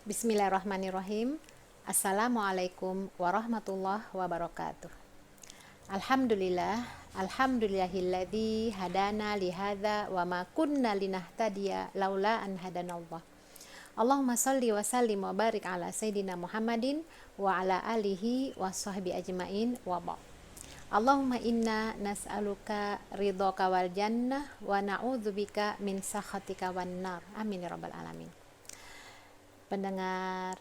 Bismillahirrahmanirrahim. Assalamualaikum warahmatullahi wabarakatuh. Alhamdulillahilladzi hadana lihadza wa ma kunna linahtadiya laula an hadanallah. Allahumma shalli wa sallim wa barik ala sayyidina Muhammadin wa ala alihi wa sahbi ajmain wa ba'd. Allahumma inna nas'aluka ridhaka wal jannah wa na'udzubika min sakhatika wan nar. Amin ya rabbal alamin. Pendengar,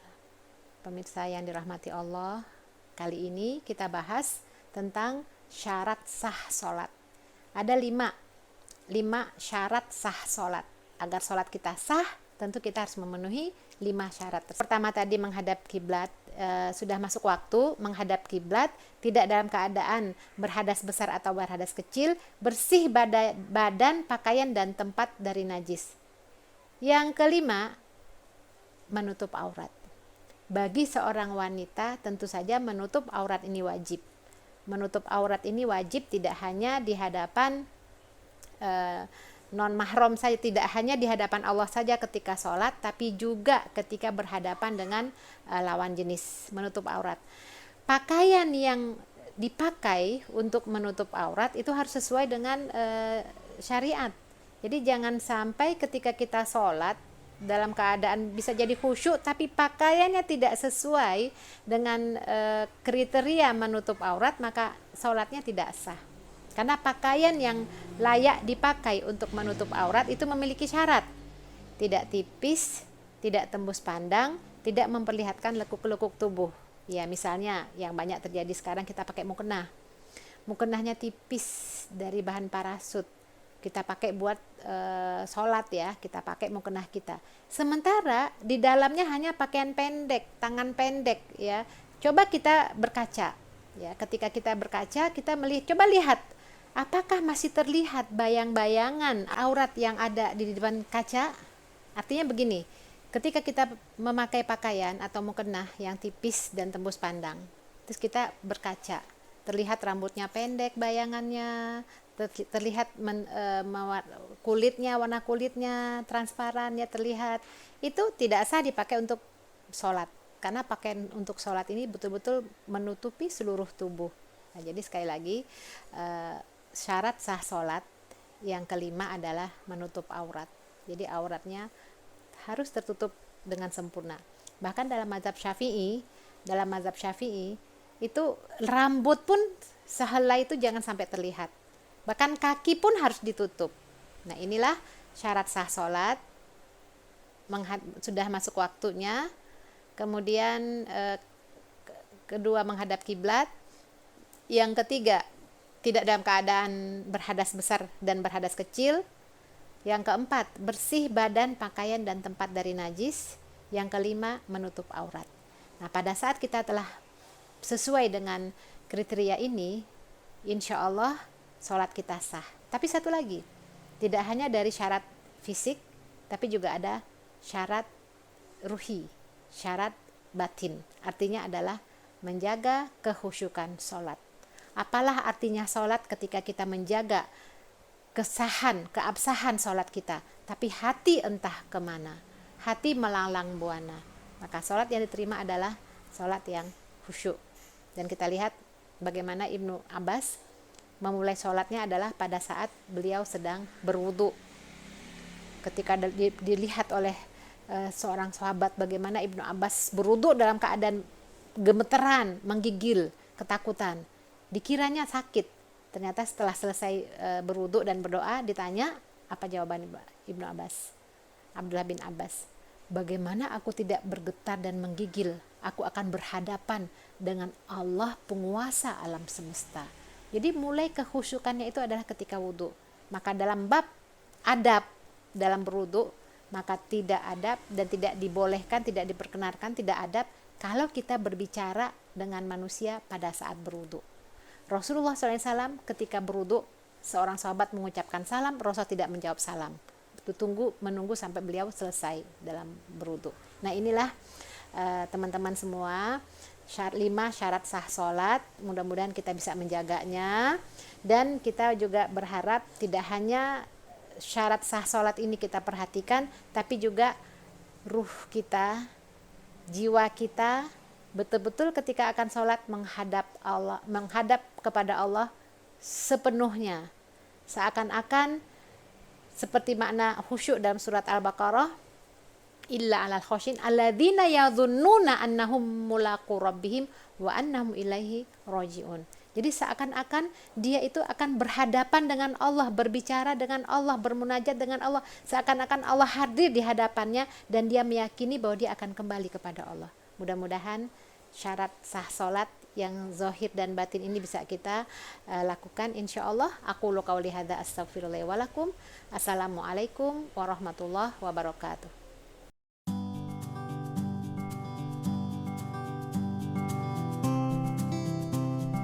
pemirsa yang dirahmati Allah, kali ini kita bahas tentang syarat sah sholat. Ada lima syarat sah sholat. Agar sholat kita sah, tentu kita harus memenuhi 5 syarat. Pertama tadi menghadap kiblat, sudah masuk waktu menghadap kiblat, tidak dalam keadaan berhadas besar atau berhadas kecil, bersih badan, pakaian dan tempat dari najis. Yang kelima, menutup aurat. Bagi seorang wanita tentu saja menutup aurat ini wajib. Menutup aurat ini wajib tidak hanya di hadapan non mahram saja, tidak hanya di hadapan Allah saja ketika sholat, tapi juga ketika berhadapan dengan lawan jenis, menutup aurat. Pakaian yang dipakai untuk menutup aurat itu harus sesuai dengan syariat. Jadi jangan sampai ketika kita sholat dalam keadaan bisa jadi khusyuk tapi pakaiannya tidak sesuai dengan kriteria menutup aurat, maka sholatnya tidak sah. Karena pakaian yang layak dipakai untuk menutup aurat itu memiliki syarat: tidak tipis, tidak tembus pandang, tidak memperlihatkan lekuk-lekuk tubuh. Ya, misalnya yang banyak terjadi sekarang, kita pakai mukena. Mukenahnya tipis dari bahan parasut, kita pakai buat sholat ya, kita pakai mukenah kita. Sementara di dalamnya hanya pakaian pendek, tangan pendek ya. Coba kita berkaca ya, ketika kita berkaca kita melihat, coba lihat apakah masih terlihat bayang-bayangan aurat yang ada di depan kaca. Artinya begini, ketika kita memakai pakaian atau mukenah yang tipis dan tembus pandang, terus kita berkaca, terlihat rambutnya pendek bayangannya, terlihat kulitnya, warna kulitnya transparan ya, terlihat, itu tidak sah dipakai untuk sholat, karena pakaian untuk sholat ini betul-betul menutupi seluruh tubuh. Nah, jadi sekali lagi syarat sah sholat yang kelima adalah menutup aurat. Jadi auratnya harus tertutup dengan sempurna. Bahkan dalam mazhab Syafi'i itu rambut pun sehelai itu jangan sampai terlihat. Bahkan kaki pun harus ditutup. Nah, inilah syarat sah sholat. Sudah masuk waktunya. Kemudian kedua, menghadap kiblat. Yang ketiga, tidak dalam keadaan berhadas besar dan berhadas kecil. Yang keempat, bersih badan, pakaian dan tempat dari najis. Yang kelima, menutup aurat. Nah, pada saat kita telah sesuai dengan kriteria ini, insya Allah sholat kita sah. Tapi satu lagi, tidak hanya dari syarat fisik, tapi juga ada syarat ruhi, syarat batin. Artinya adalah menjaga kehusyukan sholat. Apalah artinya sholat ketika kita menjaga kesahan, keabsahan sholat kita, tapi hati entah kemana, hati melalang buana. Maka sholat yang diterima adalah sholat yang khusyuk. Dan kita lihat bagaimana Ibnu Abbas memulai sholatnya adalah pada saat beliau sedang berwudu. Ketika dilihat oleh seorang sahabat bagaimana Ibnu Abbas berwudu dalam keadaan gemeteran, menggigil, ketakutan, dikiranya sakit. Ternyata setelah selesai berwudu dan berdoa, ditanya, apa jawaban Ibnu Abbas? Abdullah bin Abbas, bagaimana aku tidak bergetar dan menggigil? Aku akan berhadapan dengan Allah, penguasa alam semesta. Jadi mulai kekhusyukannya itu adalah ketika wudu. Maka dalam bab adab dalam berwudu, maka tidak adab dan tidak dibolehkan, tidak diperkenankan, tidak adab kalau kita berbicara dengan manusia pada saat berwudu. Rasulullah SAW ketika berwudu, seorang sahabat mengucapkan salam, Rasul tidak menjawab salam. Menunggu sampai beliau selesai dalam berwudu. Nah, inilah teman-teman semua, 5 syarat sah sholat. Mudah-mudahan kita bisa menjaganya, dan kita juga berharap tidak hanya syarat sah sholat ini kita perhatikan, tapi juga ruh kita, jiwa kita betul-betul ketika akan sholat menghadap kepada Allah sepenuhnya, seakan-akan seperti makna khusyuk dalam surat Al-Baqarah, illa alal khosyin alladzina yadhunnuna annahum mulaqu rabbihim wa annahum ilaihi rajiun. Jadi seakan-akan dia itu akan berhadapan dengan Allah, berbicara dengan Allah, bermunajat dengan Allah, seakan-akan Allah hadir di hadapannya dan dia meyakini bahwa dia akan kembali kepada Allah. Mudah-mudahan syarat sah salat yang zahir dan batin ini bisa kita lakukan insyaallah. Aku qauli hadza astaghfirullah wa lakum. Assalamualaikum warahmatullahi wabarakatuh.